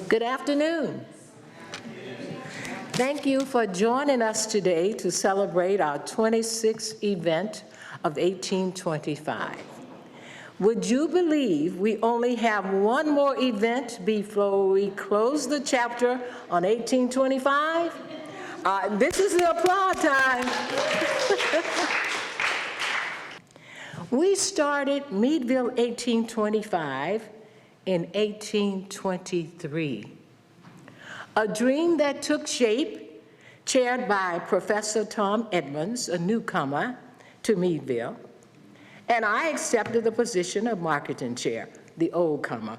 Good afternoon. Thank you for joining us today to celebrate our 26th event of 1825. Would you believe we only have one more event before we close the chapter on 1825? This is the applaud time. We started Meadville 1825 in 1823. A dream that took shape, chaired by Professor Tom Edmonds, a newcomer to Meadville, and I accepted the position of marketing chair, the old comer.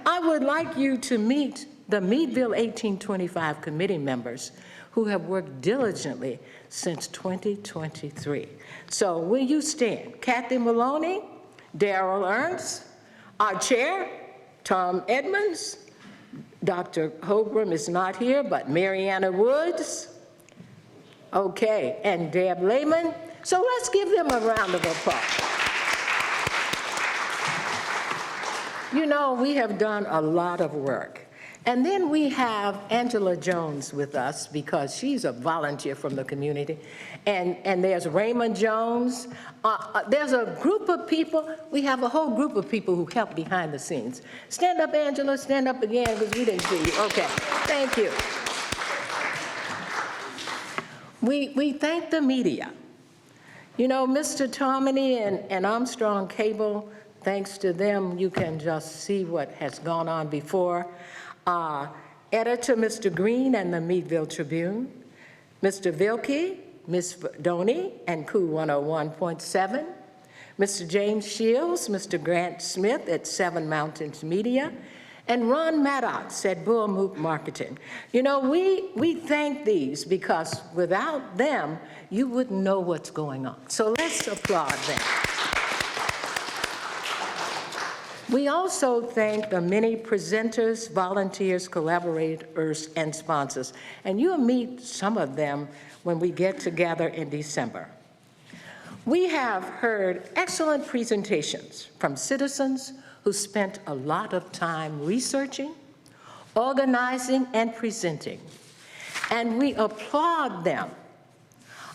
I would like you to meet the Meadville 1825 committee members who have worked diligently since 2023. So will you stand? Kathy Maloney, Darrell Ernst, our chair, Tom Edmonds, Dr. Holgram is not here, but Mariana Woods, okay, and Deb Lehman. So let's give them a round of applause. You know, we have done a lot of work. And then we have Angela Jones with us because she's a volunteer from the community. And there's Raymond Jones. There's a group of people, we have a whole group of people who help behind the scenes. Stand up, Angela, stand up again because we didn't see you. Okay, thank you. We thank the media. You know, Mr. Tomini and Armstrong Cable, thanks to them, you can just see what has gone on before. Editor Mr. Green and the Meadville Tribune, Mr. Vilke, Ms. Doney and Coup 101.7, Mr. James Shields, Mr. Grant Smith at Seven Mountains Media, and Ron Maddox at Bull Mook Marketing. You know, we thank these because without them, you wouldn't know what's going on. So let's applaud them. We also thank the many presenters, volunteers, collaborators, and sponsors. And you'll meet some of them when we get together in December. We have heard excellent presentations from citizens who spent a lot of time researching, organizing, and presenting. And we applaud them.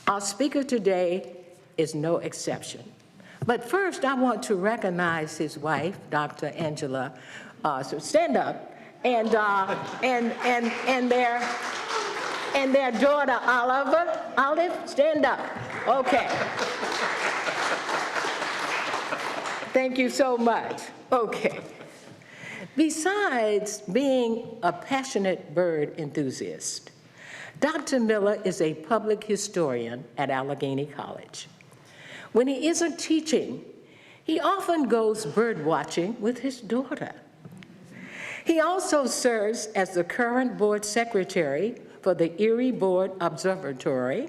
Our speaker today is no exception. But first, I want to recognize his wife, Dr. Angela. So stand up, and their daughter, Olive, stand up. Okay. Thank you so much. Okay. Besides being a passionate bird enthusiast, Dr. Miller is a public historian at Allegheny College. When he isn't teaching, he often goes bird watching with his daughter. He also serves as the current board secretary for the Erie Board Observatory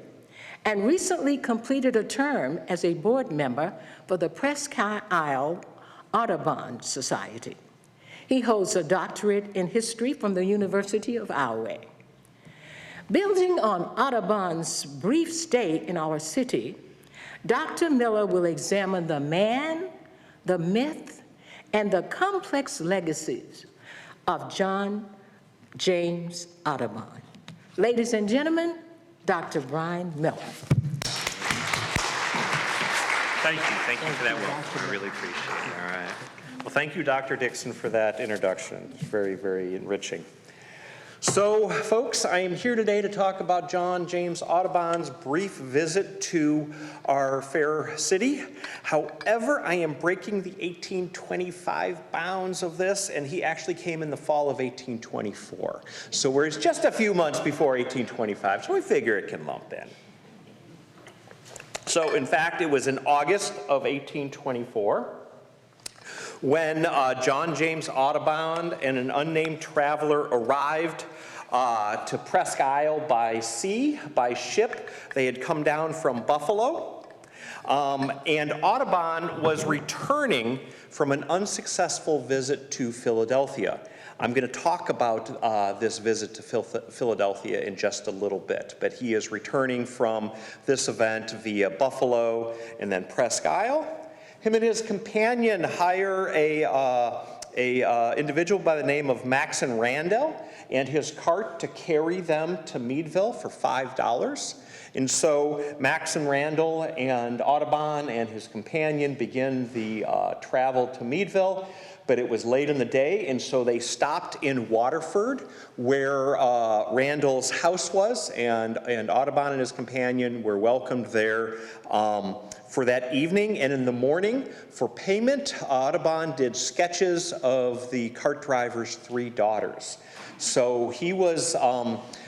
and recently completed a term as a board member for the Presque Isle Audubon Society. He holds a doctorate in history from the University of Iowa. Building on Audubon's brief stay in our city, Dr. Miller will examine the man, the myth, and the complex legacies of John James Audubon. Ladies and gentlemen, Dr. Brian Miller. Thank you for that, Will. I really appreciate it. All right. Well, thank you, Dr. Dixon, for that introduction. It's very, very enriching. So, folks, I am here today to talk about John James Audubon's brief visit to our fair city. However, I am breaking the 1825 bounds of this, and he actually came in the fall of 1824. So we're just a few months before 1825, so we figure it can lump in. So, in fact, it was in August of 1824 when John James Audubon and an unnamed traveler arrived to Presque Isle by sea, by ship. They had come down from Buffalo. And Audubon was returning from an unsuccessful visit to Philadelphia. I'm going to talk about this visit to Philadelphia in just a little bit, but he is returning from this event via Buffalo and then Presque Isle. Him and his companion hire a individual by the name of Maxon Randall and his cart to carry them to Meadville for $5. And so Maxon Randall and Audubon and his companion begin the travel to Meadville, but it was late in the day, and so they stopped in Waterford, where Randall's house was, and Audubon and his companion were welcomed there for that evening. And in the morning, for payment, Audubon did sketches of the cart driver's 3 daughters. So he was,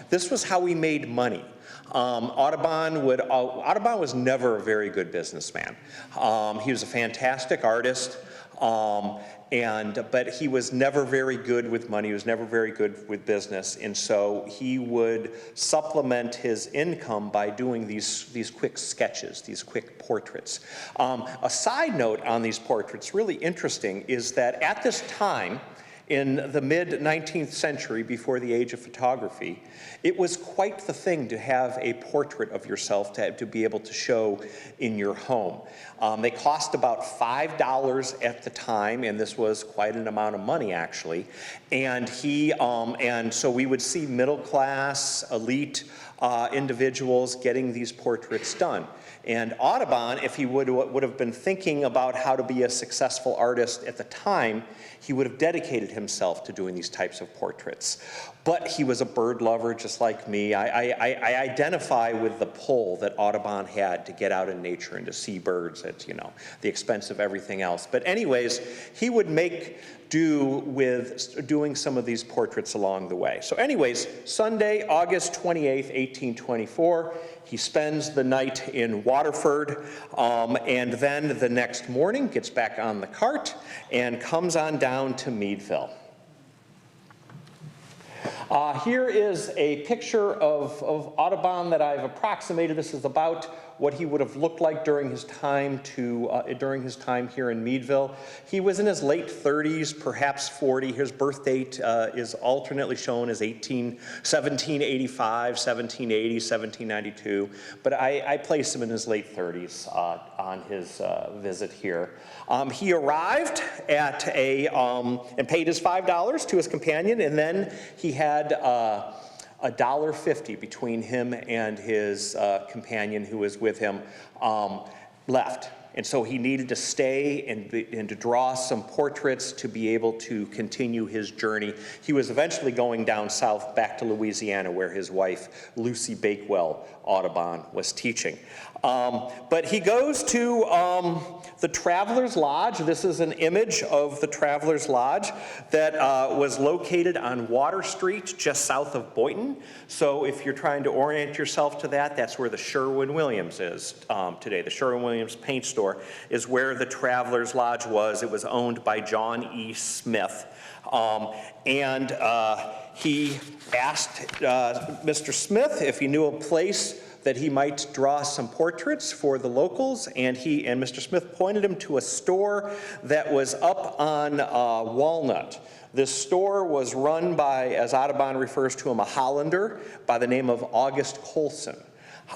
this was how he made money. Audubon was never a very good businessman. He was a fantastic artist, but he was never very good with money. He was never very good with business, and so he would supplement his income by doing these quick sketches, these quick portraits. A side note on these portraits, really interesting, is that at this time, in the mid-19th century, before the age of photography, it was quite the thing to have a portrait of yourself to be able to show in your home. They cost about $5 at the time, and this was quite an amount of money, actually. And so we would see middle-class, elite individuals getting these portraits done. And Audubon, if he would have been thinking about how to be a successful artist at the time, he would have dedicated himself to doing these types of portraits. But he was a bird lover just like me. I identify with the pull that Audubon had to get out in nature and to see birds at, the expense of everything else. But anyways, he would make do with doing some of these portraits along the way. So anyways, Sunday, August 28th, 1824, he spends the night in Waterford, and then the next morning gets back on the cart and comes on down to Meadville. Here is a picture of Audubon that I've approximated. This is about what he would have looked like during his time here in Meadville. He was in his late 30s, perhaps 40. His birth date is alternately shown as 1785, 1780, 1792, but I place him in his late 30s on his visit here. He arrived at and paid his $5 to his companion, and then he had $1.50 between him and his companion who was with him left. And so he needed to stay and to draw some portraits to be able to continue his journey. He was eventually going down south back to Louisiana, where his wife, Lucy Bakewell Audubon, was teaching. But he goes to the Traveler's Lodge. This is an image of the Traveler's Lodge that was located on Water Street, just south of Boynton. So if you're trying to orient yourself to that, that's where the Sherwin-Williams is today. The Sherwin-Williams paint store is where the Traveler's Lodge was. It was owned by John E. Smith. And he asked Mr. Smith if he knew a place that he might draw some portraits for the locals, and Mr. Smith pointed him to a store that was up on Walnut. This store was run by, as Audubon refers to him, a Hollander by the name of August Colson.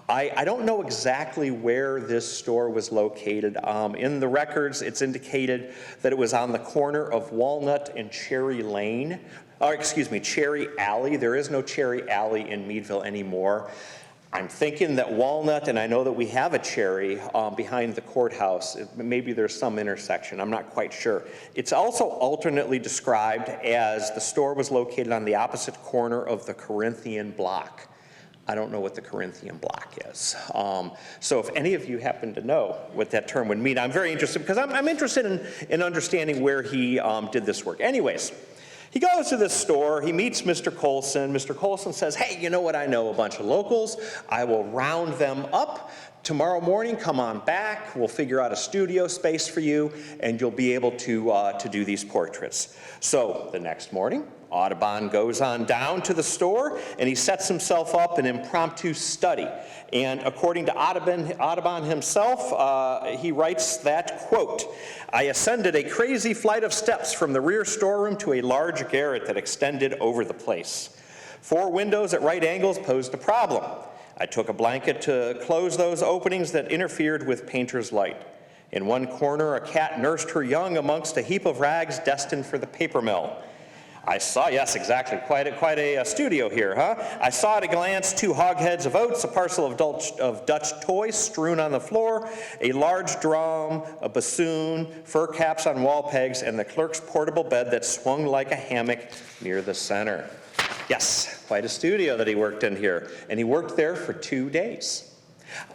I don't know exactly where this store was located. In the records, it's indicated that it was on the corner of Walnut and Cherry Lane, or excuse me, Cherry Alley. There is no Cherry Alley in Meadville anymore. I'm thinking that Walnut, and I know that we have a Cherry behind the courthouse. Maybe there's some intersection. I'm not quite sure. It's also alternately described as the store was located on the opposite corner of the Corinthian block. I don't know what the Corinthian block is. So if any of you happen to know what that term would mean, I'm very interested, because I'm interested in understanding where he did this work. Anyways, he goes to this store, he meets Mr. Colson. Mr. Colson says, hey, you know what, I know a bunch of locals. I will round them up. Tomorrow morning, come on back. We'll figure out a studio space for you, and you'll be able to do these portraits. So the next morning, Audubon goes on down to the store, and he sets himself up an impromptu study. And according to Audubon himself, he writes that, quote, I ascended a crazy flight of steps from the rear storeroom to a large garret that extended over the place. 4 windows at right angles posed a problem. I took a blanket to close those openings that interfered with painter's light. In one corner, a cat nursed her young amongst a heap of rags destined for the paper mill. I saw, yes, exactly, quite a studio here, huh? I saw at a glance 2 hogsheads of oats, a parcel of Dutch toys strewn on the floor, a large drum, a bassoon, fur caps on wall pegs, and the clerk's portable bed that swung like a hammock near the center. Yes, quite a studio that he worked in here, and he worked there for 2 days.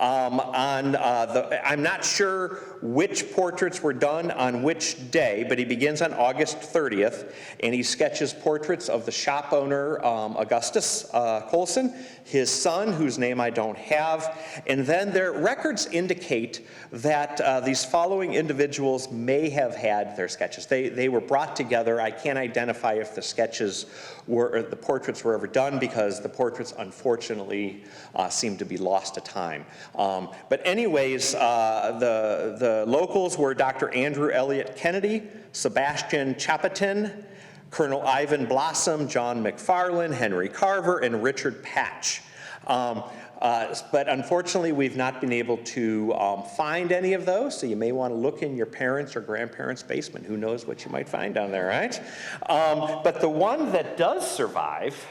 I'm not sure which portraits were done on which day, but he begins on August 30th, and he sketches portraits of the shop owner, Augustus Colson, his son, whose name I don't have, and then their records indicate that these following individuals may have had their sketches. They were brought together. I can't identify if the sketches were, or the portraits were ever done, because the portraits, unfortunately, seem to be lost to time. But anyways, the locals were Dr. Andrew Elliott Kennedy, Sebastian Chapatin, Colonel Ivan Blossom, John McFarland, Henry Carver, and Richard Patch. But unfortunately, we've not been able to find any of those, so you may want to look in your parents' or grandparents' basement. Who knows what you might find down there, right? But the one that does survive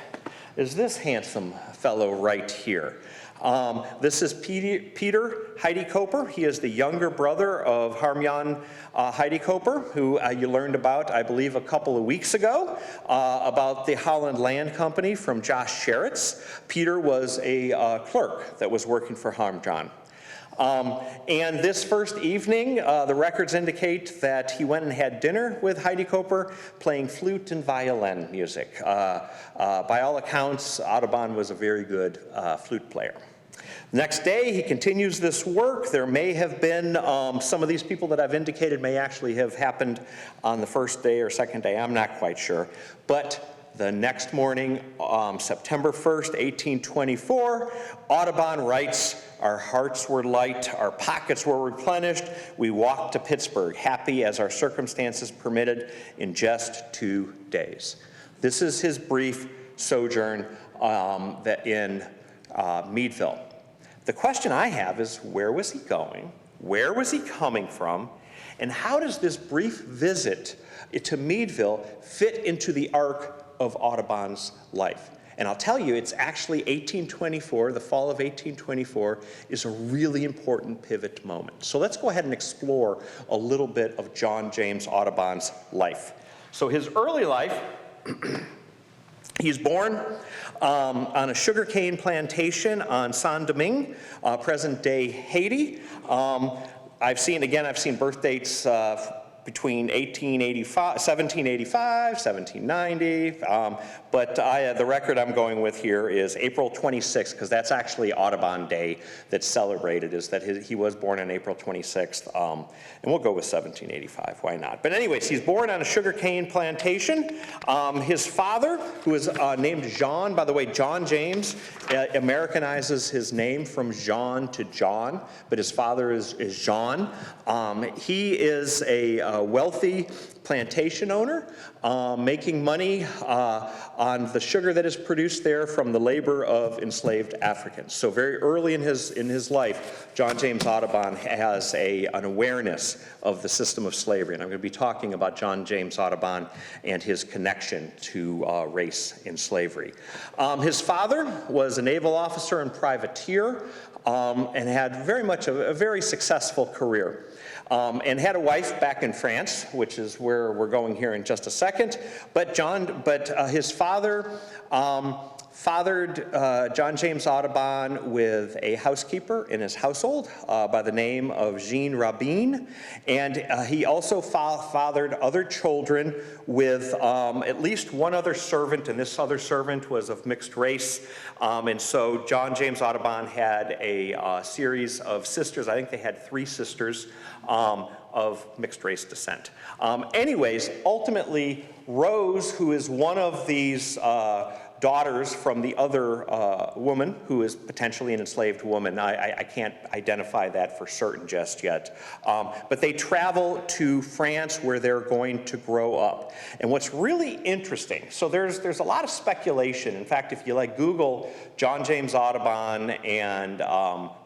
is this handsome fellow right here. This is Peter Heidekoper. He is the younger brother of Harmjan Heidekoper, who you learned about, I believe, a couple of weeks ago, about the Holland Land Company from Josh Sherritt's. Peter was a clerk that was working for Harmjan. And this first evening, the records indicate that he went and had dinner with Heidekoper, playing flute and violin music. By all accounts, Audubon was a very good flute player. Next day, he continues this work. There may have been some of these people that I've indicated may actually have happened on the first day or second day. I'm not quite sure. But the next morning, September 1st, 1824, Audubon writes, "Our hearts were light, our pockets were replenished. We walked to Pittsburgh, happy as our circumstances permitted, in just 2 days." This is his brief sojourn in Meadville. The question I have is, where was he going? Where was he coming from? And how does this brief visit to Meadville fit into the arc of Audubon's life? And I'll tell you, it's actually 1824, the fall of 1824, is a really important pivot moment. So let's go ahead and explore a little bit of John James Audubon's life. So his early life, he's born on a sugarcane plantation on Saint-Domingue, present-day Haiti. I've seen birth dates between 1785, 1790, but the record I'm going with here is April 26th, because that's actually Audubon Day that's celebrated, is that he was born on April 26th, and we'll go with 1785, why not? But anyways, he's born on a sugarcane plantation. His father, who is named Jean, by the way, John James Americanizes his name from Jean to John, but his father is Jean. He is a wealthy plantation owner, making money on the sugar that is produced there from the labor of enslaved Africans. So very early in his life, John James Audubon has an awareness of the system of slavery. And I'm going to be talking about John James Audubon and his connection to race in slavery. His father was a naval officer and privateer, and had very much a very successful career. And had a wife back in France, which is where we're going here in just a second. But his father fathered John James Audubon with a housekeeper in his household by the name of Jean Rabin, and he also fathered other children with at least one other servant, and this other servant was of mixed race. And so John James Audubon had a series of sisters. I think they had 3 sisters of mixed race descent. Anyways, ultimately, Rose, who is one of these daughters from the other woman, who is potentially an enslaved woman. I can't identify that for certain just yet. But they travel to France, where they're going to grow up. And what's really interesting, so there's a lot of speculation. In fact, if you Google John James Audubon and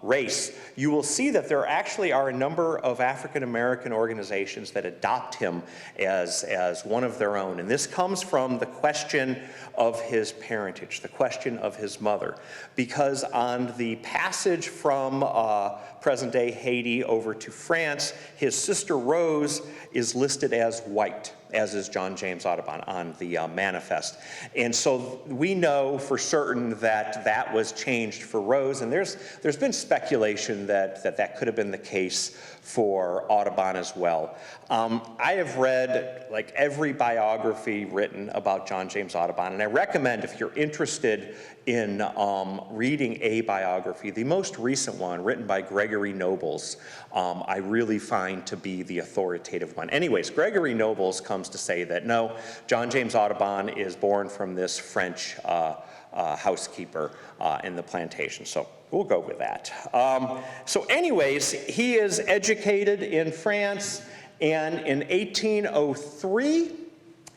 race, you will see that there actually are a number of African American organizations that adopt him as one of their own. And this comes from the question of his parentage, the question of his mother. Because on the passage from present-day Haiti over to France, his sister Rose is listed as white, as is John James Audubon on the manifest. And so we know for certain that that was changed for Rose, and there's been speculation that could have been the case for Audubon as well. I have read like every biography written about John James Audubon, and I recommend, if you're interested in reading a biography, the most recent one, written by Gregory Nobles, I really find to be the authoritative one. Anyways, Gregory Nobles comes to say that no, John James Audubon is born from this French housekeeper in the plantation. So we'll go with that. So anyways, he is educated in France, and in 1803,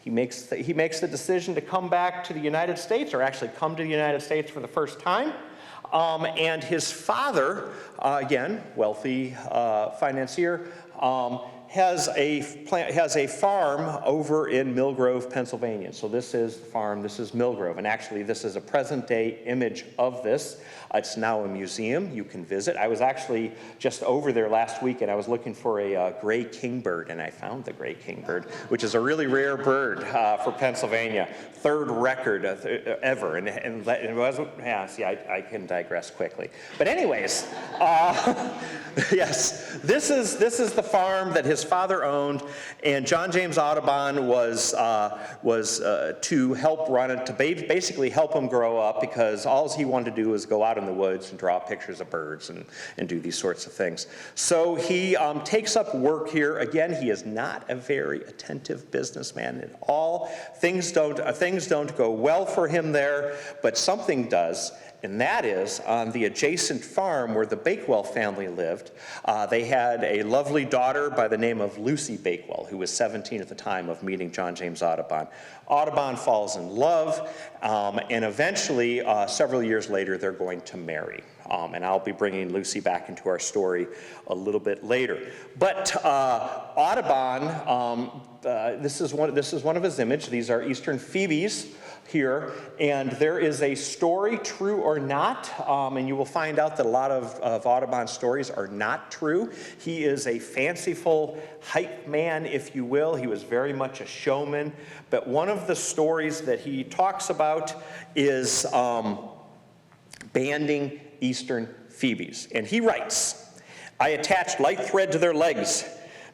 he makes the decision to come back to the United States, or actually come to the United States for the first time. And his father, again, wealthy financier, has a farm over in Mill Grove, Pennsylvania. So this is the farm, this is Mill Grove, and actually this is a present-day image of this. It's now a museum you can visit. I was actually just over there last week, and I was looking for a gray kingbird, and I found the gray kingbird, which is a really rare bird for Pennsylvania. Third record ever, and it was, yeah, see, I can digress quickly. But anyways, yes, this is the farm that his father owned, and John James Audubon was to help run it, to basically help him grow up, because all he wanted to do was go out in the woods and draw pictures of birds and do these sorts of things. So he takes up work here. Again, he is not a very attentive businessman at all. Things don't go well for him there, but something does. And that is, on the adjacent farm where the Bakewell family lived, they had a lovely daughter by the name of Lucy Bakewell, who was 17 at the time of meeting John James Audubon. Audubon falls in love, and eventually, several years later, they're going to marry. And I'll be bringing Lucy back into our story a little bit later. But Audubon, this is one of his images. These are eastern phoebes here, and there is a story, true or not, and you will find out that a lot of Audubon's stories are not true. He is a fanciful hype man, if you will. He was very much a showman, but one of the stories that he talks about is banding eastern phoebes, and he writes, "I attached light thread to their legs.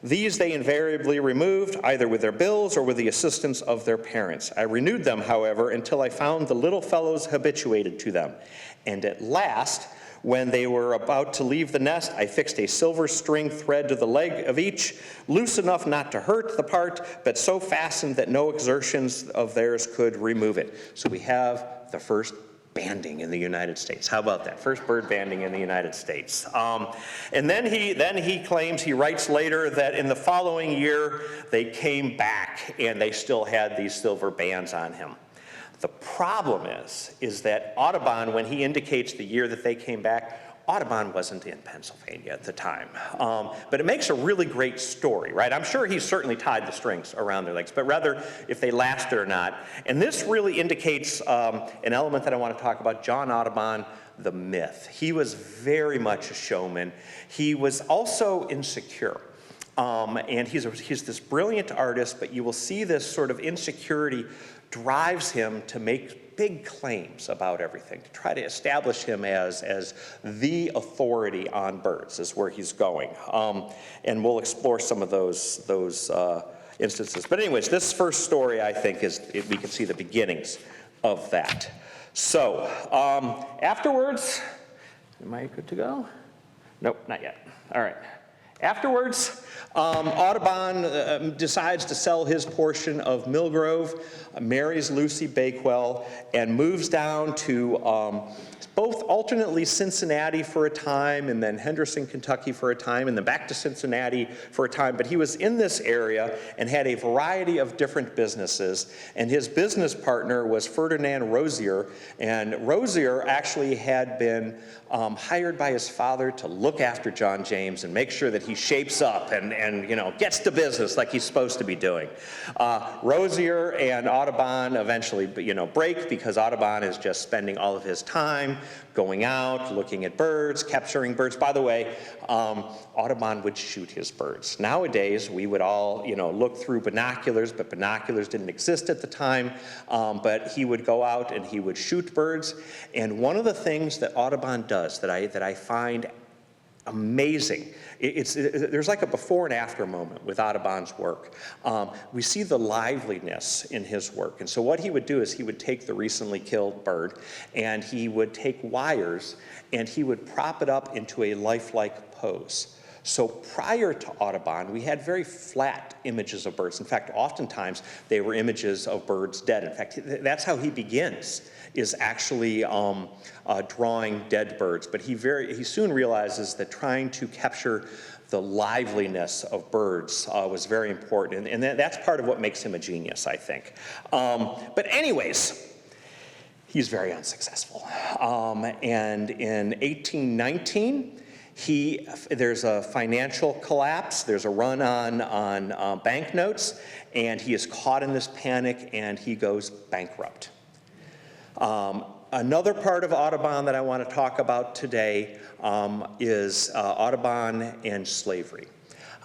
These they invariably removed, either with their bills or with the assistance of their parents. I renewed them, however, until I found the little fellows habituated to them. And at last, when they were about to leave the nest, I fixed a silver string thread to the leg of each, loose enough not to hurt the part, but so fastened that no exertions of theirs could remove it." So we have the first banding in the United States. How about that? First bird banding in the United States. And then he claims, he writes later, that in the following year they came back and they still had these silver bands on him. The problem is that Audubon, when he indicates the year that they came back, Audubon wasn't in Pennsylvania at the time. But it makes a really great story, right? I'm sure he certainly tied the strings around their legs, but rather if they lasted or not. And this really indicates an element that I want to talk about, John Audubon, the myth. He was very much a showman. He was also insecure. And he's this brilliant artist, but you will see this sort of insecurity drives him to make big claims about everything, to try to establish him as the authority on birds, is where he's going. And we'll explore some of those instances. But anyways, this first story, I think, we can see the beginnings of that. So, afterwards, am I good to go? Nope, not yet. All right. Afterwards, Audubon decides to sell his portion of Millgrove, marries Lucy Bakewell, and moves down to both alternately Cincinnati for a time, and then Henderson, Kentucky for a time, and then back to Cincinnati for a time. But he was in this area and had a variety of different businesses. And his business partner was Ferdinand Rozier. And Rozier actually had been hired by his father to look after John James and make sure that he shapes up and you know, gets to business like he's supposed to be doing. Rozier and Audubon eventually, you know, break because Audubon is just spending all of his time going out, looking at birds, capturing birds. By the way, Audubon would shoot his birds. Nowadays, we would all, you know, look through binoculars, but binoculars didn't exist at the time. But he would go out and he would shoot birds. And one of the things that Audubon does that I find amazing, there's like a before and after moment with Audubon's work. We see the liveliness in his work. And so what he would do is he would take the recently killed bird and he would take wires and he would prop it up into a lifelike pose. So prior to Audubon, we had very flat images of birds. In fact, oftentimes they were images of birds dead. In fact, that's how he begins, is actually drawing dead birds. But he soon realizes that trying to capture the liveliness of birds was very important. And that's part of what makes him a genius, I think. But anyways, he's very unsuccessful. And in 1819, there's a financial collapse, there's a run on banknotes, and he is caught in this panic and he goes bankrupt. Another part of Audubon that I want to talk about today is Audubon and slavery.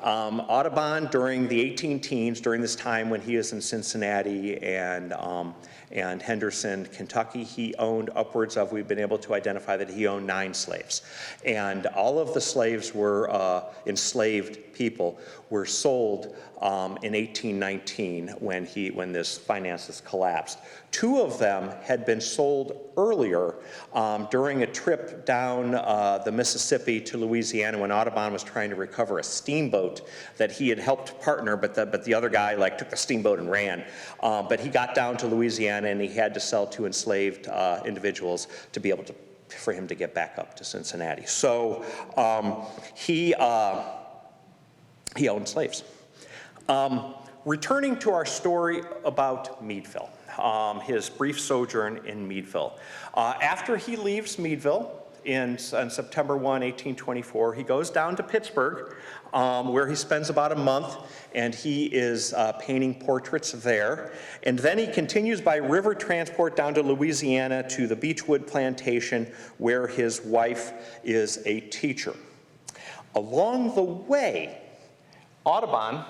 Audubon during the 18-teens, during this time when he is in Cincinnati and Henderson, Kentucky, he owned upwards of, we've been able to identify that he owned 9 slaves. And all of the slaves were enslaved people were sold in 1819 when this finances collapsed. 2 of them had been sold earlier during a trip down the Mississippi to Louisiana when Audubon was trying to recover a steamboat that he had helped partner, but the other guy like took the steamboat and ran. But he got down to Louisiana and he had to sell 2 enslaved individuals to be able to, for him to get back up to Cincinnati. So he owned slaves. Returning to our story about Meadville, his brief sojourn in Meadville. After he leaves Meadville on September 1, 1824, he goes down to Pittsburgh, where he spends about a month, and he is painting portraits there. And then he continues by river transport down to Louisiana to the Beechwood Plantation, where his wife is a teacher. Along the way, Audubon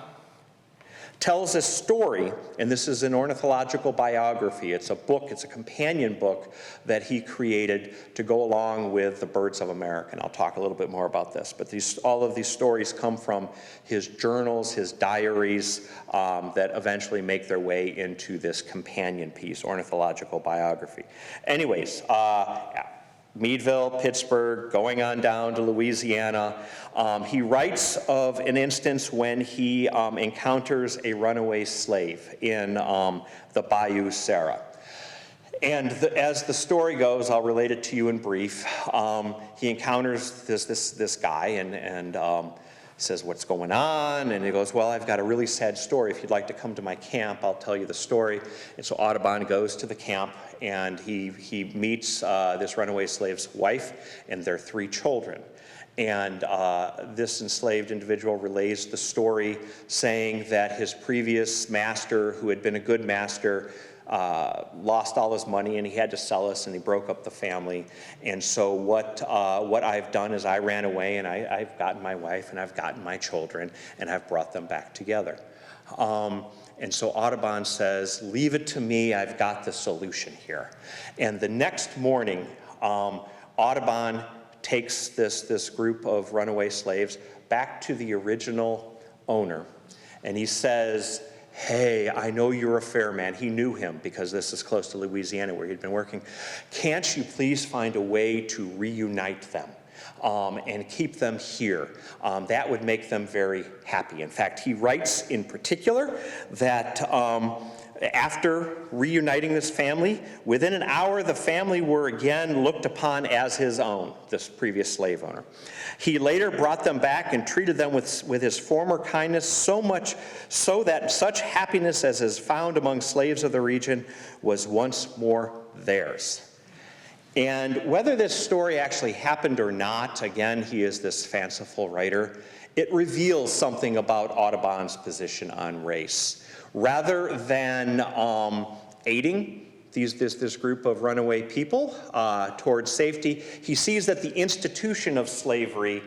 tells a story, and this is an ornithological biography. It's a book, it's a companion book that he created to go along with the Birds of America. And I'll talk a little bit more about this. But all of these stories come from his journals, his diaries, that eventually make their way into this companion piece, ornithological biography. Anyways, Meadville, Pittsburgh, going on down to Louisiana. He writes of an instance when he encounters a runaway slave in the Bayou Sarah. And as the story goes, I'll relate it to you in brief. He encounters this guy and says, "What's going on?" And he goes, "Well, I've got a really sad story. If you'd like to come to my camp, I'll tell you the story." And so Audubon goes to the camp, and he meets this runaway slave's wife and their 3 children. And this enslaved individual relays the story, saying that his previous master, who had been a good master, lost all his money and he had to sell us and he broke up the family. And so what I've done is I ran away and I've gotten my wife and I've gotten my children and I've brought them back together. And so Audubon says, "Leave it to me, I've got the solution here." And the next morning, Audubon takes this group of runaway slaves back to the original owner. And he says, "Hey, I know you're a fair man." He knew him because this is close to Louisiana where he'd been working. "Can't you please find a way to reunite them?" and keep them here. That would make them very happy. In fact, he writes in particular that after reuniting this family, within an hour the family were again looked upon as his own, this previous slave owner. He later brought them back and treated them with his former kindness, so much so that such happiness as is found among slaves of the region was once more theirs. And whether this story actually happened or not, again, he is this fanciful writer, it reveals something about Audubon's position on race. Rather than aiding this group of runaway people towards safety, he sees that the institution of slavery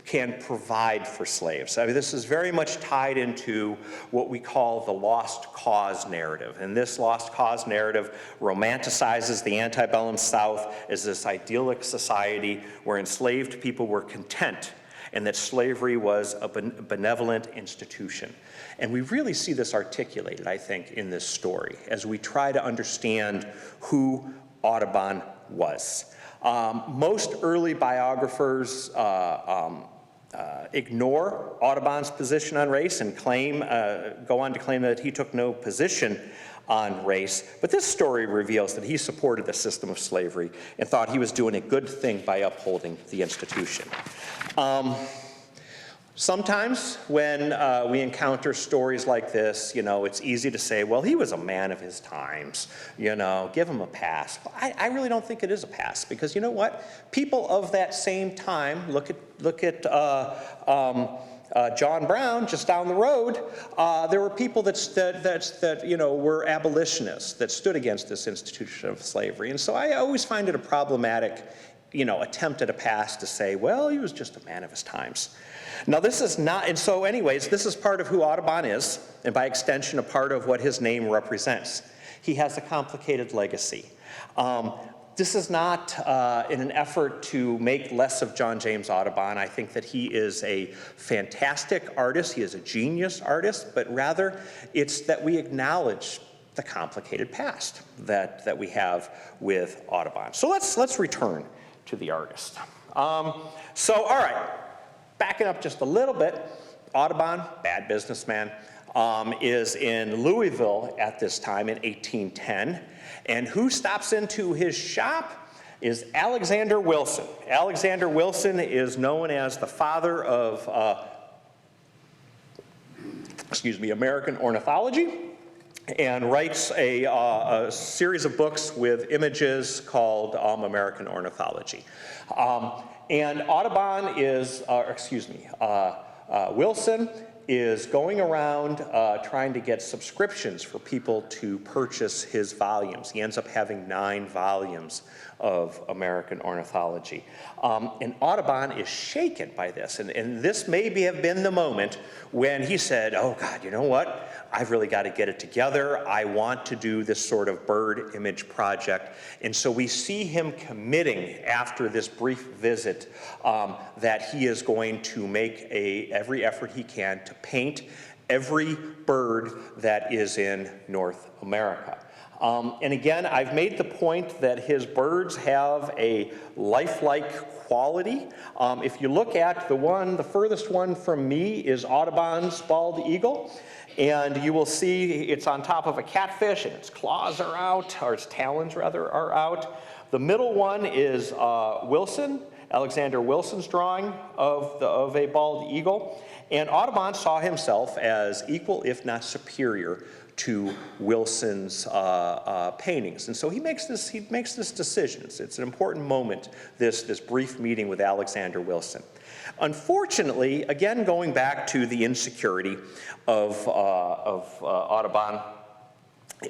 can provide for slaves. I mean, this is very much tied into what we call the lost cause narrative. And this lost cause narrative romanticizes the antebellum South as this idyllic society where enslaved people were content and that slavery was a benevolent institution. And we really see this articulated, I think, in this story as we try to understand who Audubon was. Most early biographers ignore Audubon's position on race and go on to claim that he took no position on race, but this story reveals that he supported the system of slavery and thought he was doing a good thing by upholding the institution. Sometimes when we encounter stories like this, it's easy to say, well, he was a man of his times, give him a pass. But I really don't think it is a pass, because you know what? People of that same time, look at John Brown just down the road. There were people that were abolitionists that stood against this institution of slavery, and so I always find it a problematic, attempt at a pass to say, well, he was just a man of his times. Now this is not, and so anyways, this is part of who Audubon is, and by extension, a part of what his name represents. He has a complicated legacy. This is not in an effort to make less of John James Audubon. I think that he is a fantastic artist. He is a genius artist, but rather it's that we acknowledge the complicated past that we have with Audubon. So let's return to the artist. All right. Backing up just a little bit, Audubon, bad businessman, is in Louisville at this time in 1810. And who stops into his shop is Alexander Wilson. Alexander Wilson is known as the father of, American ornithology, and writes a series of books with images called American Ornithology. And Audubon is, Wilson is going around trying to get subscriptions for people to purchase his volumes. He ends up having 9 volumes of American Ornithology. And Audubon is shaken by this. And this maybe have been the moment when he said, oh God, you know what? I've really got to get it together. I want to do this sort of bird image project. And so we see him committing after this brief visit that he is going to make every effort he can to paint every bird that is in North America. And again, I've made the point that his birds have a lifelike quality. If you look at the furthest one from me is Audubon's bald eagle. And you will see it's on top of a catfish and its claws are out, or its talons rather are out. The middle one is Wilson, Alexander Wilson's drawing of a bald eagle. And Audubon saw himself as equal, if not superior, to Wilson's paintings. And so he makes this decision. It's an important moment, this brief meeting with Alexander Wilson. Unfortunately, again, going back to the insecurity of Audubon,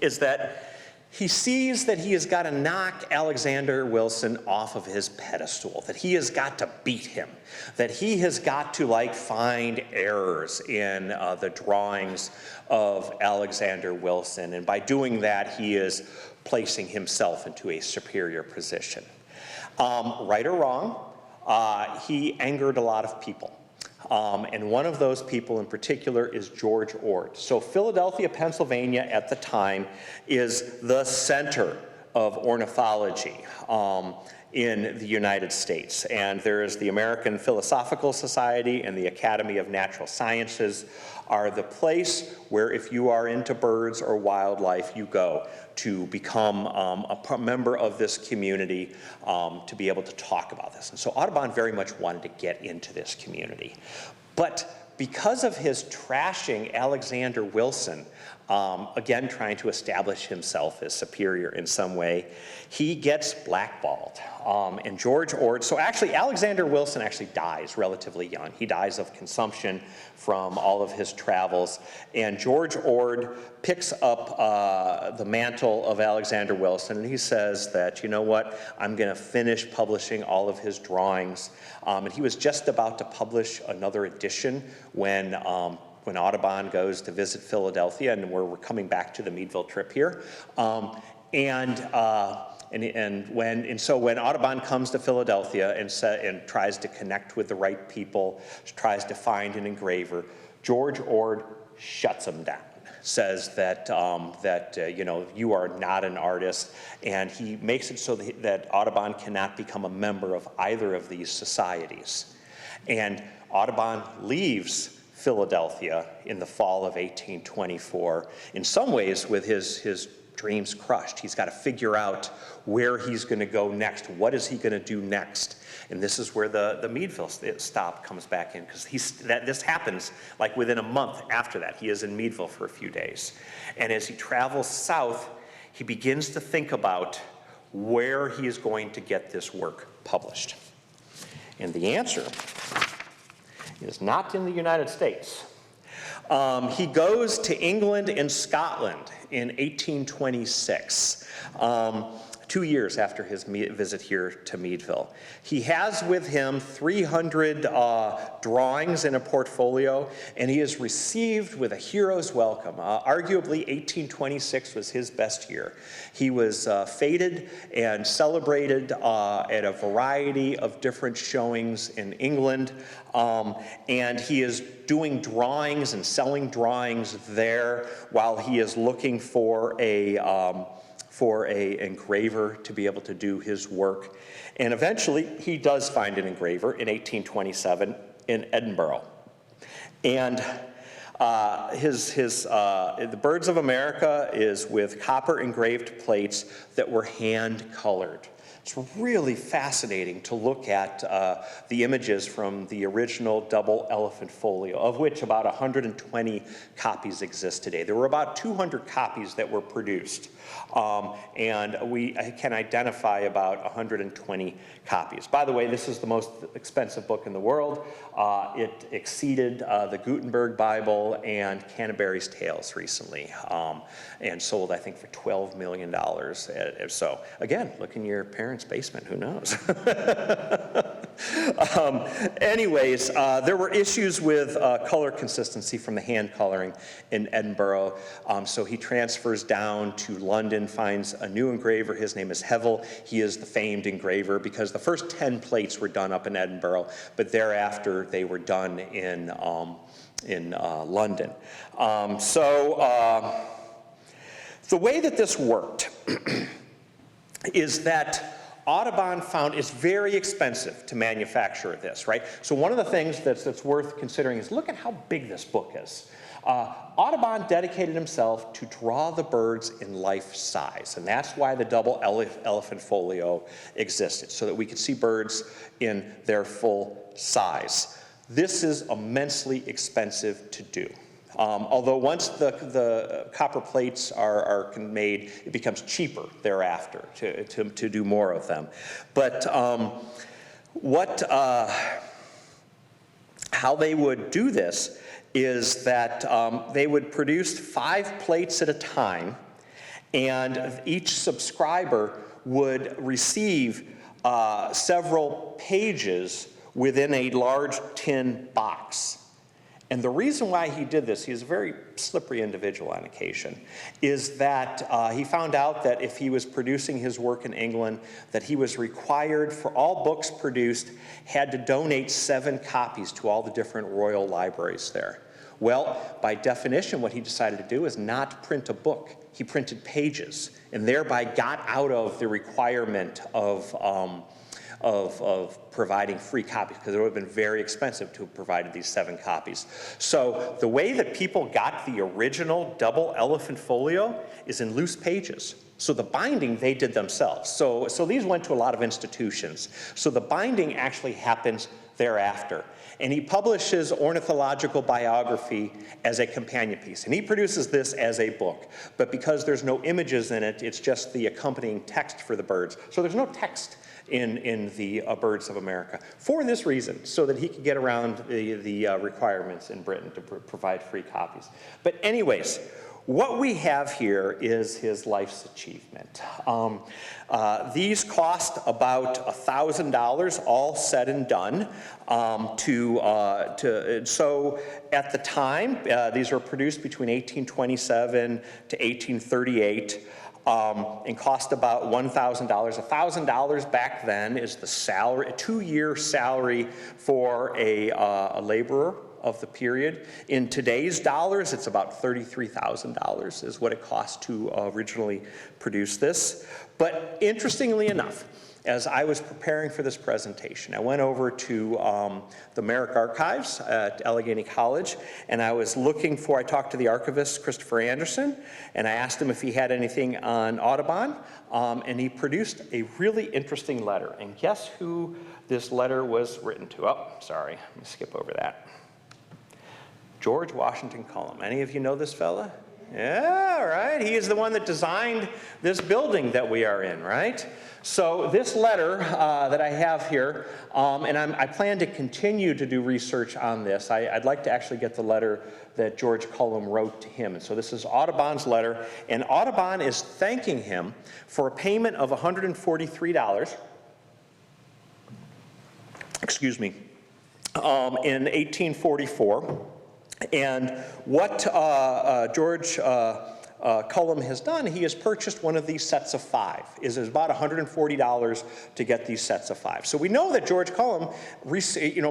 is that he sees that he has got to knock Alexander Wilson off of his pedestal, that he has got to beat him, that he has got to find errors in the drawings of Alexander Wilson. And by doing that, he is placing himself into a superior position. Right or wrong, he angered a lot of people. And one of those people in particular is George Ord. So Philadelphia, Pennsylvania at the time is the center of ornithology in the United States. And there is the American Philosophical Society and the Academy of Natural Sciences are the place where, if you are into birds or wildlife, you go to become a member of this community to be able to talk about this. And so Audubon very much wanted to get into this community. But because of his trashing Alexander Wilson, again trying to establish himself as superior in some way, he gets blackballed. And George Ord, so actually Alexander Wilson actually dies relatively young. He dies of consumption from all of his travels. And George Ord picks up the mantle of Alexander Wilson, and he says that, you know what, I'm going to finish publishing all of his drawings. And he was just about to publish another edition when Audubon goes to visit Philadelphia, and we're coming back to the Meadville trip here. So when Audubon comes to Philadelphia and tries to connect with the right people, tries to find an engraver, George Ord shuts him down, says that you know, you are not an artist, and he makes it so that Audubon cannot become a member of either of these societies. And Audubon leaves Philadelphia in the fall of 1824, in some ways with his dreams crushed. He's got to figure out where he's going to go next. What is he going to do next? And this is where the Meadville stop comes back in, because this happens like within a month after that. He is in Meadville for a few days. And as he travels south, he begins to think about where he is going to get this work published. And the answer is not in the United States. He goes to England and Scotland in 1826, 2 years after his visit here to Meadville. He has with him 300 drawings in a portfolio, and he is received with a hero's welcome. Arguably, 1826 was his best year. He was feted and celebrated at a variety of different showings in England, and he is doing drawings and selling drawings there while he is looking for a engraver to be able to do his work. And eventually he does find an engraver in 1827 in Edinburgh. And the Birds of America is with copper engraved plates that were hand colored. It's really fascinating to look at the images from the original double elephant folio, of which about 120 copies exist today. There were about 200 copies that were produced, and we can identify about 120 copies. By the way, this is the most expensive book in the world. It exceeded the Gutenberg Bible and Canterbury's Tales recently, and sold, I think, for $12 million. So again, look in your parents' basement, who knows? Anyways, there were issues with color consistency from the hand coloring in Edinburgh, so he transfers down to London, finds a new engraver. His name is Meadville. He is the famed engraver because the first 10 plates were done up in Edinburgh, but thereafter they were done in London. The way that this worked is that Audubon found it's very expensive to manufacture this, right? So one of the things that's worth considering is look at how big this book is. Audubon dedicated himself to draw the birds in life size, and that's why the double elephant folio existed, so that we could see birds in their full size. This is immensely expensive to do. Although once the copper plates are made, it becomes cheaper thereafter to do more of them. But how they would do this is that they would produce 5 plates at a time, and each subscriber would receive several pages within a large tin box. And the reason why he did this, he's a very slippery individual on occasion, is that he found out that if he was producing his work in England, that he was required, for all books produced, had to donate 7 copies to all the different royal libraries there. Well, by definition, what he decided to do is not print a book. He printed pages, and thereby got out of the requirement of providing free copies, because it would have been very expensive to have provided these 7 copies. So the way that people got the original double elephant folio is in loose pages. So the binding they did themselves. So these went to a lot of institutions. So the binding actually happens thereafter. And he publishes ornithological biography as a companion piece. And he produces this as a book. But because there's no images in it, it's just the accompanying text for the birds. So there's no text in the Birds of America, for this reason, so that he could get around the requirements in Britain to provide free copies. But anyways, what we have here is his life's achievement. These cost about $1,000, all said and done. So at the time, these were produced between 1827 to 1838. And cost about $1,000. $1,000 back then is the salary, a 2-year salary for a laborer of the period. In today's dollars, it's about $33,000 is what it cost to originally produce this. But interestingly enough, as I was preparing for this presentation, I went over to the Merrick Archives at Allegheny College, and I talked to the archivist, Christopher Anderson, and I asked him if he had anything on Audubon, and he produced a really interesting letter. And guess who this letter was written to? Oh, sorry, let me skip over that. George Washington Cullum. Any of you know this fella? Yeah, right. He is the one that designed this building that we are in, right? So this letter that I have here, and I plan to continue to do research on this. I'd like to actually get the letter that George Cullum wrote to him. And so this is Audubon's letter, and Audubon is thanking him for a payment of $143, excuse me, in 1844. And what George Cullum has done, he has purchased one of these sets of 5. It is about $140 to get these sets of 5. So we know that George Cullum,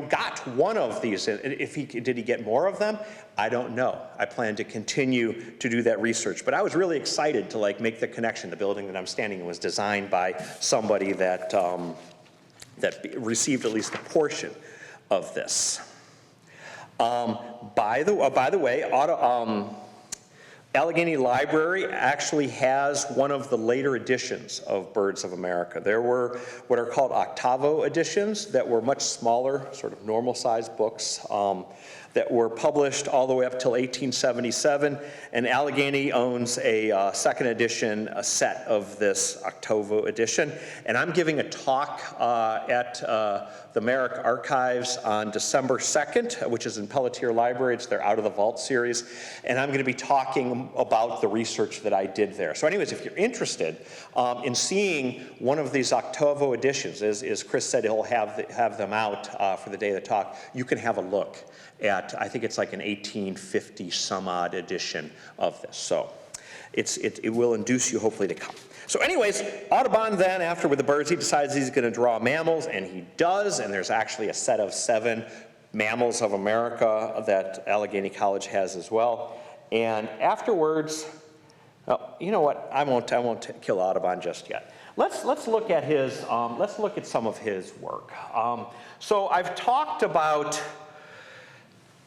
got one of these. Did he get more of them? I don't know. I plan to continue to do that research. But I was really excited to make the connection. The building that I'm standing in was designed by somebody that received at least a portion of this. By the way, Allegheny Library actually has one of the later editions of Birds of America. There were what are called octavo editions that were much smaller, sort of normal-sized books that were published all the way up till 1877, and Allegheny owns a second edition, a set of this octavo edition. And I'm giving a talk at the Merrick Archives on December 2nd, which is in Pelletier Library. It's their Out of the Vault series, and I'm going to be talking about the research that I did there. So anyways, if you're interested in seeing one of these octavo editions, as Chris said, he'll have them out for the day of the talk, you can have a look at, I think it's like an 1850 some odd edition of this. So it will induce you hopefully to come. So anyways, Audubon then, after with the birds, he decides he's going to draw mammals, and he does, and there's actually a set of 7 mammals of America that Allegheny College has as well. And afterwards, oh, you know what? I won't kill Audubon just yet. Let's look at his. Let's look at some of his work. So I've talked about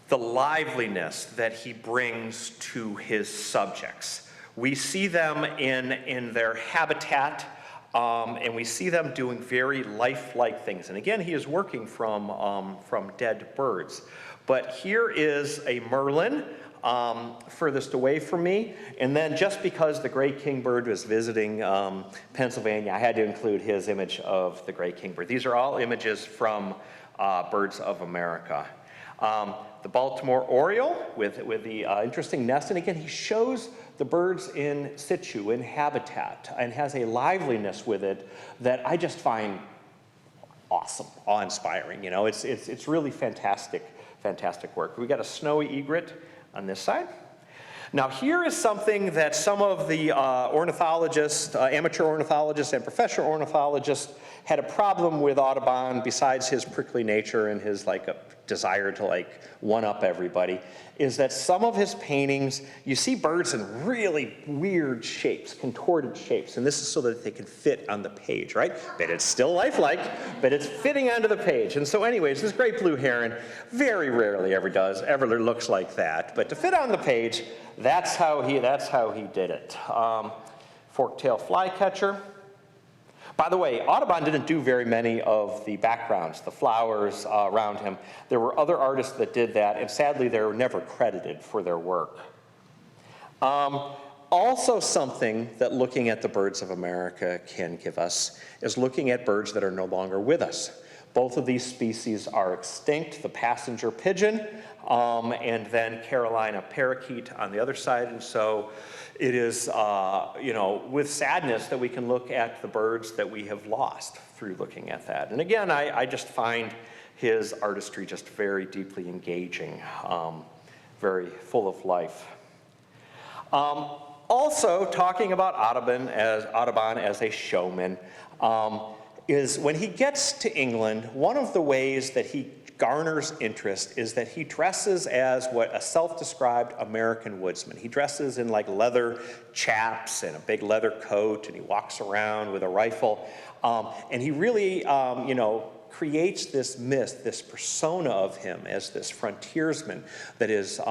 the liveliness that he brings to his subjects. We see them in their habitat, and we see them doing very lifelike things. And again, he is working from dead birds. But here is a merlin furthest away from me. And then just because the gray kingbird was visiting Pennsylvania, I had to include his image of the gray kingbird. These are all images from Birds of America. The Baltimore oriole with the interesting nest. And again, he shows the birds in situ, in habitat, and has a liveliness with it that I just find awesome, awe-inspiring. It's really fantastic work. We got a snowy egret on this side. Now here is something that some of the ornithologists, amateur ornithologists and professional ornithologists had a problem with Audubon besides his prickly nature and his desire to like one-up everybody, is that some of his paintings, you see birds in really weird shapes, contorted shapes, and this is so that they can fit on the page, right? But it's still lifelike, but it's fitting onto the page. And so anyways, this great blue heron very rarely ever looks like that. But to fit on the page, that's how he did it. Fork-tail flycatcher. By the way, Audubon didn't do very many of the backgrounds, the flowers around him. There were other artists that did that, and sadly, they were never credited for their work. Also something that looking at the birds of America can give us is looking at birds that are no longer with us. Both of these species are extinct, the passenger pigeon, and then Carolina parakeet on the other side. And so it is, with sadness that we can look at the birds that we have lost through looking at that. And again, I just find his artistry just very deeply engaging, very full of life. Also, talking about Audubon as a showman, is when he gets to England, one of the ways that he garners interest is that he dresses as what a self-described American woodsman. He dresses in like leather chaps and a big leather coat, and he walks around with a rifle. And he really, creates this myth, this persona of him as this frontiersman that is,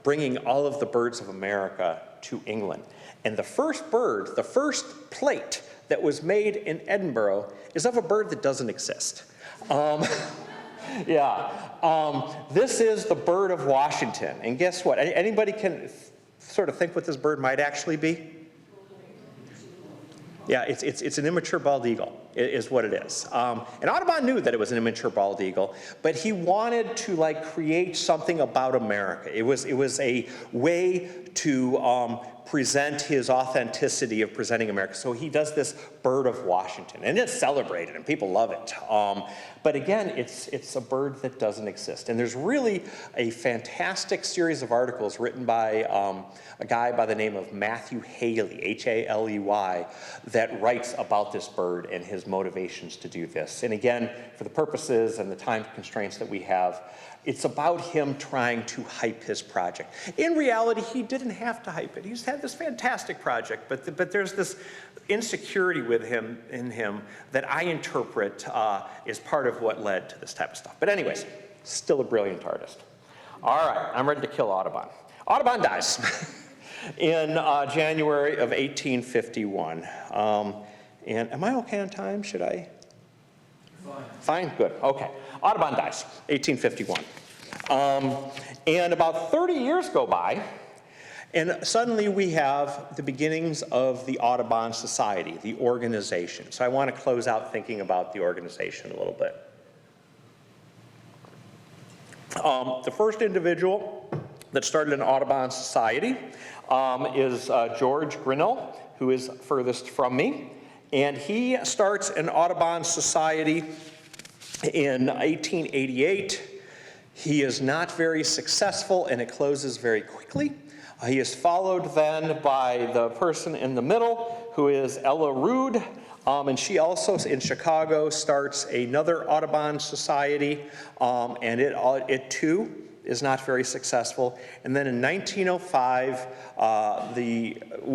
bringing all of the birds of America to England. And the first bird, the first plate that was made in Edinburgh is of a bird that doesn't exist. This is the bird of Washington. And guess what? Anybody can sort of think what this bird might actually be? Yeah, it's an immature bald eagle, is what it is. And Audubon knew that it was an immature bald eagle, but he wanted to create something about America. It was a way to present his authenticity of presenting America. So he does this bird of Washington, and it's celebrated, and people love it. But again, it's a bird that doesn't exist. And there's really a fantastic series of articles written by a guy by the name of Matthew Haley, H-A-L-E-Y, that writes about this bird and his motivations to do this. And again, for the purposes and the time constraints that we have, it's about him trying to hype his project. In reality, he didn't have to hype it. He's had this fantastic project, but there's this insecurity in him that I interpret is part of what led to this type of stuff. But anyways, still a brilliant artist. All right, I'm ready to kill Audubon. Audubon dies in January of 1851. And am I okay on time? Should I? Fine, good, okay. Audubon dies, 1851. And about 30 years go by, and suddenly we have the beginnings of the Audubon Society, the organization. So I want to close out thinking about the organization a little bit. The first individual that started an Audubon Society is George Grinnell, who is furthest from me. And he starts an Audubon Society in 1888. He is not very successful, and it closes very quickly. He is followed then by the person in the middle, who is Ella Rood, and she also, in Chicago, starts another Audubon Society, and it too is not very successful. And then in 1905,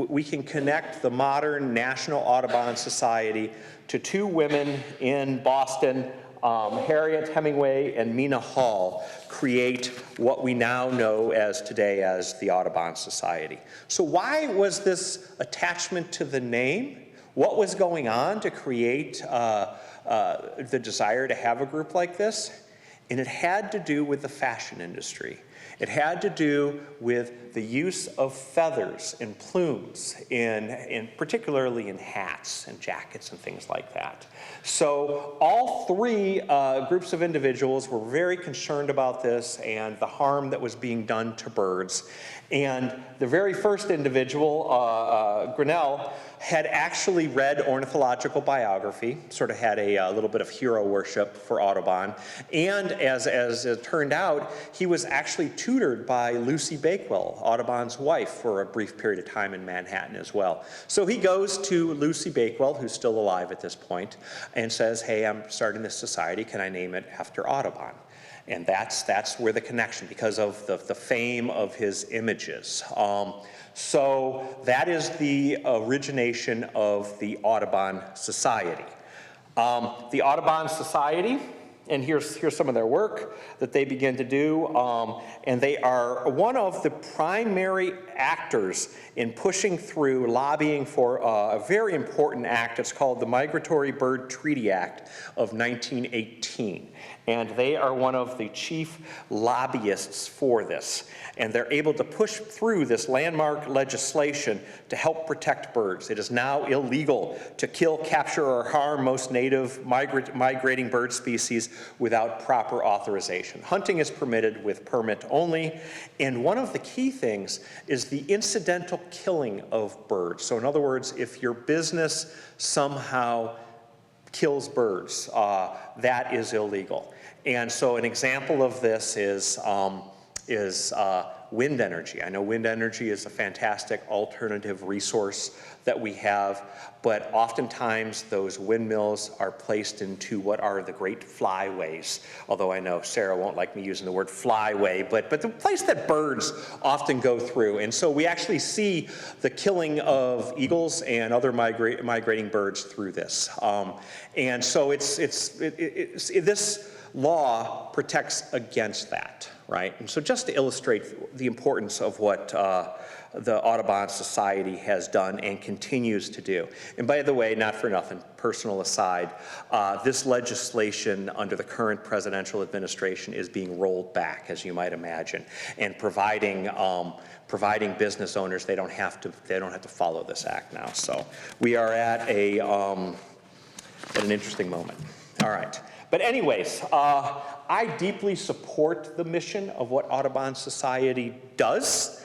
we can connect the modern National Audubon Society to two women in Boston, Harriet Hemingway and Mina Hall, create what we now know today as the Audubon Society. So why was this attachment to the name? What was going on to create the desire to have a group like this? And it had to do with the fashion industry. It had to do with the use of feathers and plumes, particularly in hats and jackets and things like that. So all three groups of individuals were very concerned about this and the harm that was being done to birds. And the very first individual, Grinnell, had actually read ornithological biography, sort of had a little bit of hero worship for Audubon. And as it turned out, he was actually tutored by Lucy Bakewell, Audubon's wife, for a brief period of time in Manhattan as well. So he goes to Lucy Bakewell, who's still alive at this point, and says, hey, I'm starting this society, can I name it after Audubon? And that's where the connection, because of the fame of his images. So that is the origination of the Audubon Society. The Audubon Society, and here's some of their work that they begin to do, and they are one of the primary actors in pushing through, lobbying for a very important act. It's called the Migratory Bird Treaty Act of 1918. And they are one of the chief lobbyists for this. And they're able to push through this landmark legislation to help protect birds. It is now illegal to kill, capture, or harm most native migrating bird species without proper authorization. Hunting is permitted with permit only. And one of the key things is the incidental killing of birds. So in other words, if your business somehow kills birds, that is illegal. And so an example of this is wind energy. I know wind energy is a fantastic alternative resource that we have, but oftentimes those windmills are placed into what are the great flyways. Although I know Sarah won't like me using the word flyway, but the place that birds often go through. And so we actually see the killing of eagles and other migrating birds through this. And so this law protects against that, right? And so just to illustrate the importance of what the Audubon Society has done and continues to do. And by the way, not for nothing, personal aside, this legislation under the current presidential administration is being rolled back, as you might imagine, and providing business owners, they don't have to follow this act now. So we are at an interesting moment. All right. But anyways, I deeply support the mission of what Audubon Society does,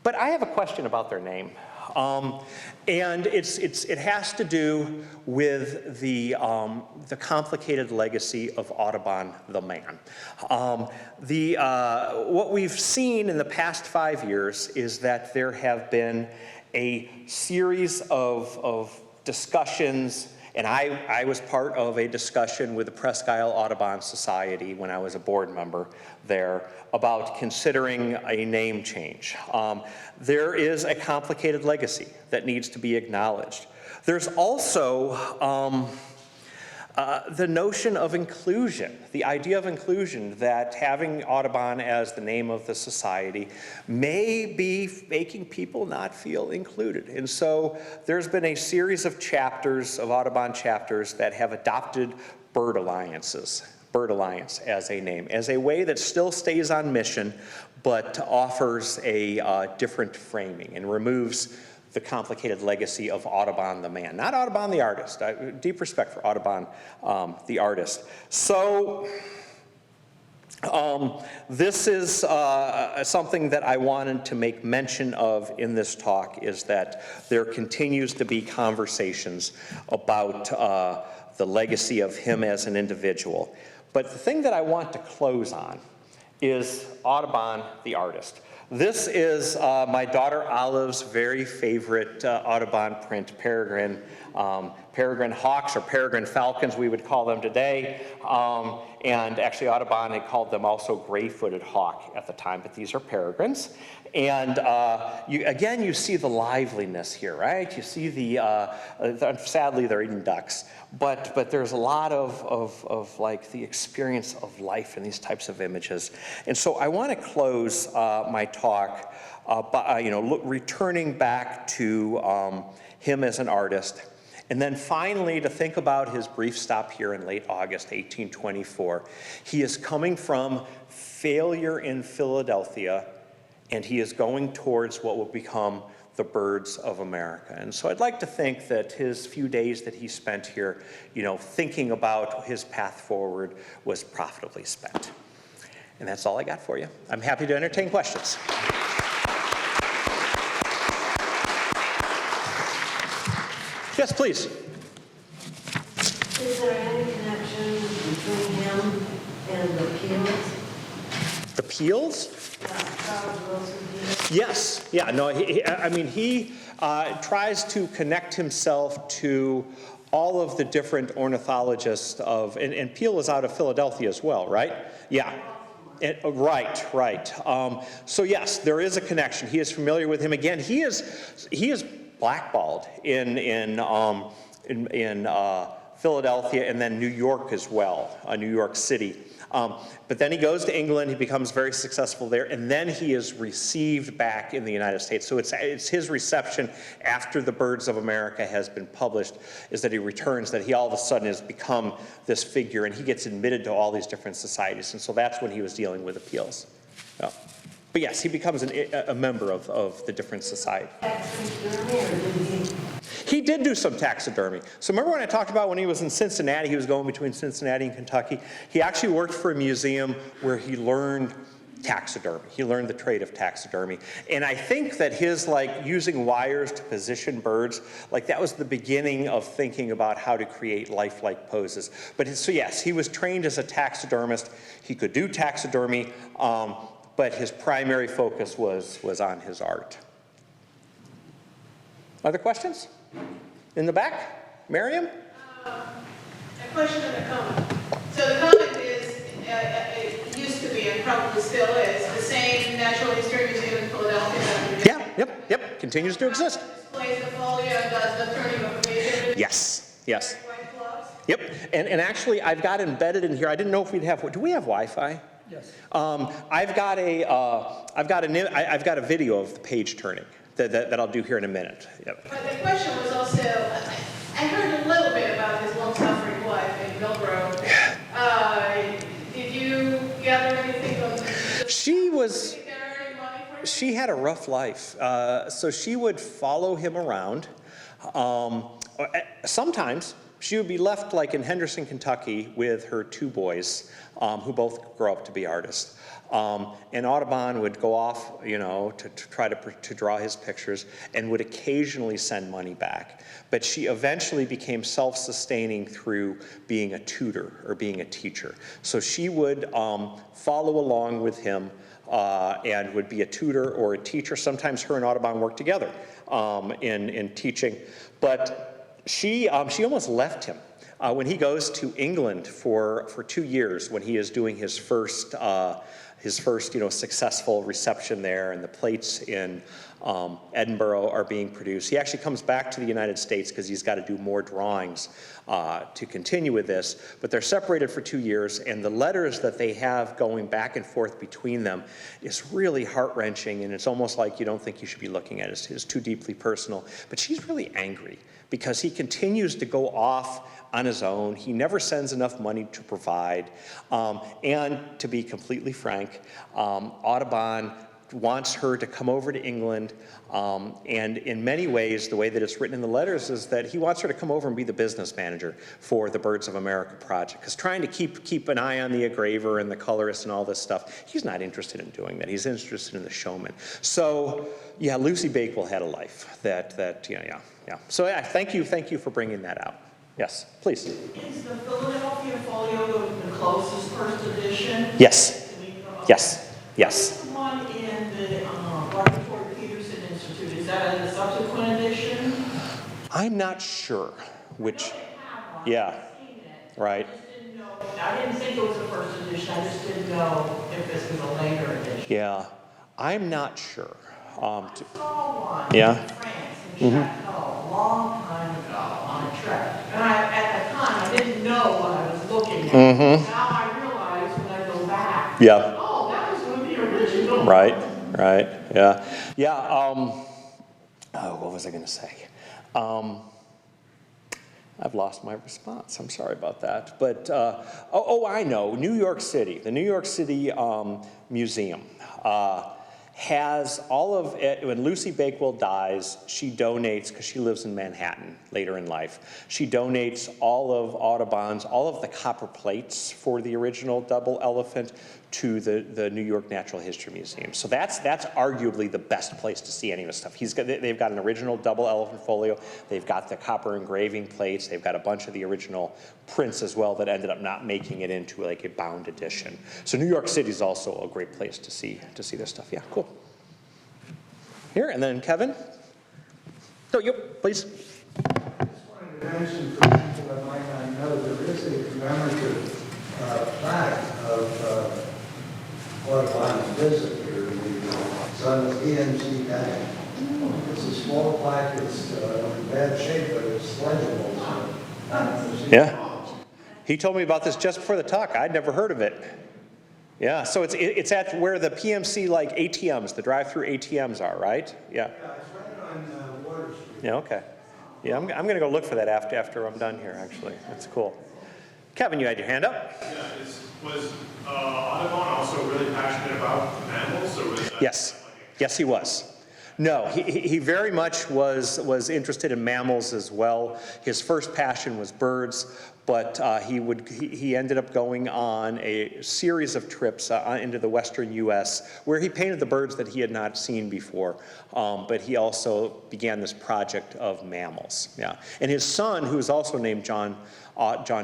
but I have a question about their name. And it has to do with the complicated legacy of Audubon the man. What we've seen in the past 5 years is that there have been a series of discussions. And I was part of a discussion with the Presque Isle Audubon Society when I was a board member there about considering a name change. There is a complicated legacy that needs to be acknowledged. There's also the notion of inclusion, the idea of inclusion, that having Audubon as the name of the society may be making people not feel included. And so there's been a series of chapters, of Audubon chapters, that have adopted Bird Alliance as a name, as a way that still stays on mission, but offers a different framing and removes the complicated legacy of Audubon the man, not Audubon the artist. Deep respect for Audubon the artist. So this is something that I wanted to make mention of in this talk, is that there continues to be conversations about the legacy of him as an individual. But the thing that I want to close on is Audubon the artist. This is my daughter Olive's very favorite Audubon print, peregrine hawks, or peregrine falcons, we would call them today. And actually Audubon had called them also gray-footed hawk at the time, but these are peregrines. And again, you see the liveliness here, right? You see sadly they're eating ducks, but there's a lot of like the experience of life in these types of images. And so I want to close my talk by returning back to him as an artist. And then finally, to think about his brief stop here in late August 1824. He is coming from failure in Philadelphia, and he is going towards what will become the birds of America. And so I'd like to think that his few days that he spent here, thinking about his path forward, was profitably spent. And that's all I got for you. I'm happy to entertain questions. Yes, please. Is there any connection between him and the Peels? The Peels? Charles Wilson Peels? Yes. Yeah. No. He tries to connect himself to all of the different ornithologists of, and Peale is out of Philadelphia as well, right? Yeah. Right. So yes, there is a connection. He is familiar with him. Again, he is blackballed in Philadelphia and then New York as well, New York City. But then he goes to England, he becomes very successful there, and then he is received back in the United States. So it's his reception after The Birds of America has been published, is that he returns, that he all of a sudden has become this figure, and he gets admitted to all these different societies. And so that's when he was dealing with appeals. Yeah. But yes, he becomes a member of the different societies. He did do some taxidermy. So remember when I talked about when he was in Cincinnati, he was going between Cincinnati and Kentucky? He actually worked for a museum where he learned taxidermy. He learned the trade of taxidermy. And I think that his using wires to position birds, that was the beginning of thinking about how to create lifelike poses. But so yes, he was trained as a taxidermist. He could do taxidermy, but his primary focus was on his art. Other questions? In the back? Miriam? A question and a comment. So the comment is, it used to be, and probably still is, the same Natural History Museum in Philadelphia. Yeah, yep, continues to exist. Displays the folio, does the turning of pages. Yes. White gloves. Yep, and actually I've got embedded in here, I didn't know if we'd have, do we have Wi-Fi? Yes. I've got a video of the page turning that I'll do here in a minute. Yep. But the question was also, I heard a little bit about his long-suffering wife in Millbrook. Did you gather anything from She had a rough life. So she would follow him around. Sometimes she would be left in Henderson, Kentucky with her two boys who both grow up to be artists. And Audubon would go off, to try to draw his pictures and would occasionally send money back. But she eventually became self-sustaining through being a tutor or being a teacher. So she would follow along with him and would be a tutor or a teacher. Sometimes her and Audubon worked together in teaching. But she almost left him. When he goes to England for 2 years, when he is doing his first successful reception there, and the plates in Edinburgh are being produced. He actually comes back to the United States because he's got to do more drawings to continue with this. But they're separated for 2 years, and the letters that they have going back and forth between them is really heart-wrenching, and it's almost like you don't think you should be looking at it. It's too deeply personal. But she's really angry because he continues to go off on his own. He never sends enough money to provide. And to be completely frank, Audubon wants her to come over to England. And in many ways, the way that it's written in the letters is that he wants her to come over and be the business manager for the Birds of America project. Because trying to keep an eye on the engraver and the colorist and all this stuff, he's not interested in doing that. He's interested in the showman. So yeah, Lucy Bakewell had a life yeah. So yeah, thank you for bringing that out. Yes, please. Is the Philadelphia folio the closest first edition? Yes. Yes. What's the one in the Laboratory Peterson Institute? Is that a subsequent edition? I'm not sure which. Yeah. Right. I didn't think it was a first edition. I just didn't know if this was a later edition. Yeah. I'm not sure. I saw one Yeah. in France, in Chateau, a long time ago on a trip. And at the time, I didn't know what I was looking at. Now I realize when I go back, Yeah. oh, that was one of the original. Right. Yeah. What was I going to say? I've lost my response. I'm sorry about that. But, I know. New York City. The New York City Museum has all of it. When Lucy Bakewell dies, she donates, because she lives in Manhattan later in life, she donates all of Audubon's, all of the copper plates for the original double elephant to the New York Natural History Museum. So that's arguably the best place to see any of this stuff. They've got an original double elephant folio. They've got the copper engraving plates. They've got a bunch of the original prints as well that ended up not making it into a bound edition. So New York City is also a great place to see this stuff. Yeah, cool. Here, and then Kevin. No, you, please. I just wanted to mention for people that might not know, there is a commemorative plaque of Audubon's visit here. It's on the PNC Bank. It's a small plaque. It's in bad shape, but it's legible. So, Yeah. He told me about this just before the talk. I'd never heard of it. Yeah, so it's at where the PMC like ATMs, the drive-through ATMs are, right? Yeah. yeah, it's right on Water Street. Yeah, okay. Yeah, I'm going to go look for that after I'm done here, actually. That's cool. Kevin, you had your hand up? Yeah, was Audubon also really passionate about mammals, or was that Yes. Yes, he was. No, he very much was interested in mammals as well. His first passion was birds, but he ended up going on a series of trips into the western U.S. where he painted the birds that he had not seen before. But he also began this project of mammals. Yeah, and his son, who is also named John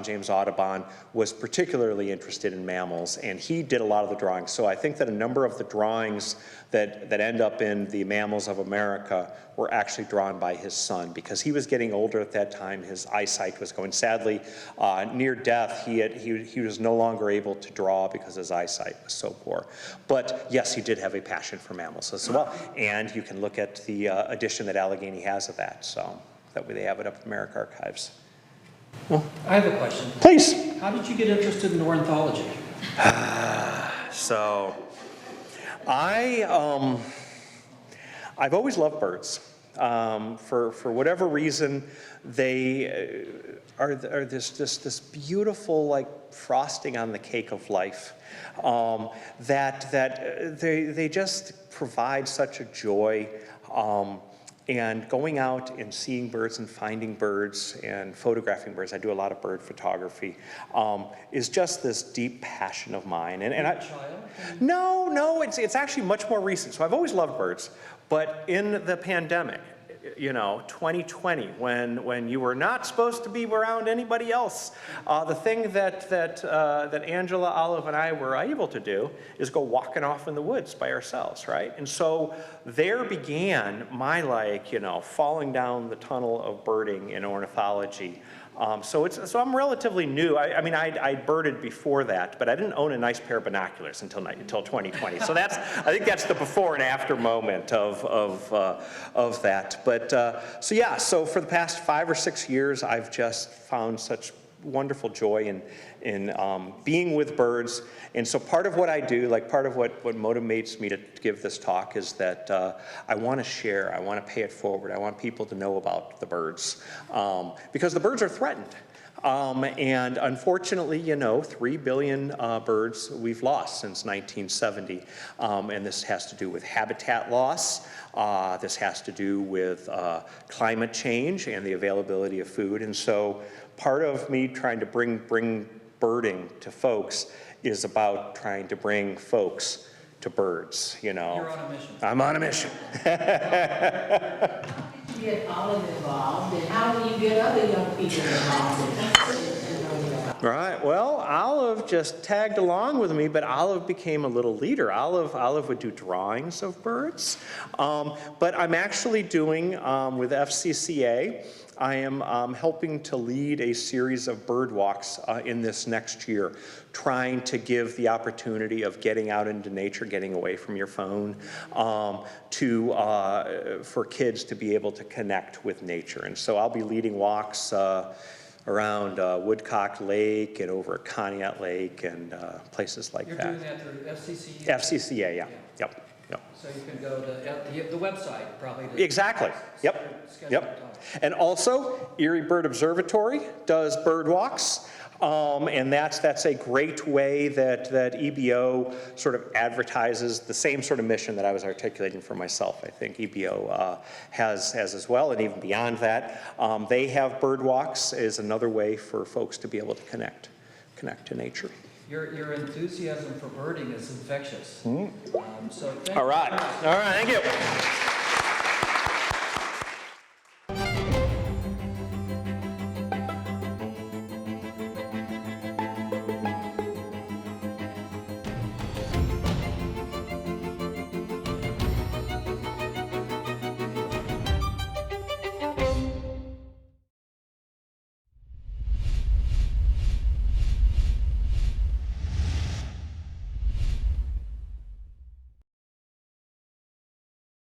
James Audubon, was particularly interested in mammals, and he did a lot of the drawings. So I think that a number of the drawings that end up in the Mammals of America were actually drawn by his son, because he was getting older at that time. His eyesight was going. Sadly, near death, he was no longer able to draw because his eyesight was so poor. But yes, he did have a passion for mammals as well, and you can look at the edition that Allegheny has of that. So that way they have it up in America Archives. I have a question. Please. How did you get interested in ornithology? So, I've always loved birds. For whatever reason, they are this beautiful like frosting on the cake of life. That they just provide such a joy. And going out and seeing birds and finding birds and photographing birds, I do a lot of bird photography, is just this deep passion of mine. And no, it's actually much more recent. So I've always loved birds, but in the pandemic, 2020, when you were not supposed to be around anybody else, the thing that Angela, Olive, and I were able to do is go walking off in the woods by ourselves, right? And so there began my falling down the tunnel of birding in ornithology. So I'm relatively new. I birded before that, but I didn't own a nice pair of binoculars until 2020. So I think that's the before and after moment of that. But so for the past 5 or 6 years, I've just found such wonderful joy in being with birds. And so part of what I do, part of what motivates me to give this talk is that I want to share, I want to pay it forward, I want people to know about the birds, because the birds are threatened. And unfortunately, 3 billion birds we've lost since 1970. And this has to do with habitat loss. This has to do with climate change and the availability of food. And so part of me trying to bring birding to folks is about trying to bring folks to birds, You're on a mission. I'm on a mission. How did you get Olive involved, and how do you get other young people involved? Right, well, Olive just tagged along with me, but Olive became a little leader. Olive would do drawings of birds, but I'm actually doing, with FCCA, I am helping to lead a series of bird walks in this next year, trying to give the opportunity of getting out into nature, getting away from your phone, for kids to be able to connect with nature. And so I'll be leading walks around Woodcock Lake and over at Conneaut Lake and places like You're that. doing that through FCC? FCCA, yeah. Yep. So you can go to the website, probably. Exactly. Yep. Schedule Yep. time. And also, Erie Bird Observatory does bird walks. And that's a great way that EBO sort of advertises the same sort of mission that I was articulating for myself. I think EBO has as well, and even beyond that. They have bird walks is another way for folks to be able to connect to nature. Your enthusiasm for birding is infectious. Mm. So thank All you. right, thank you.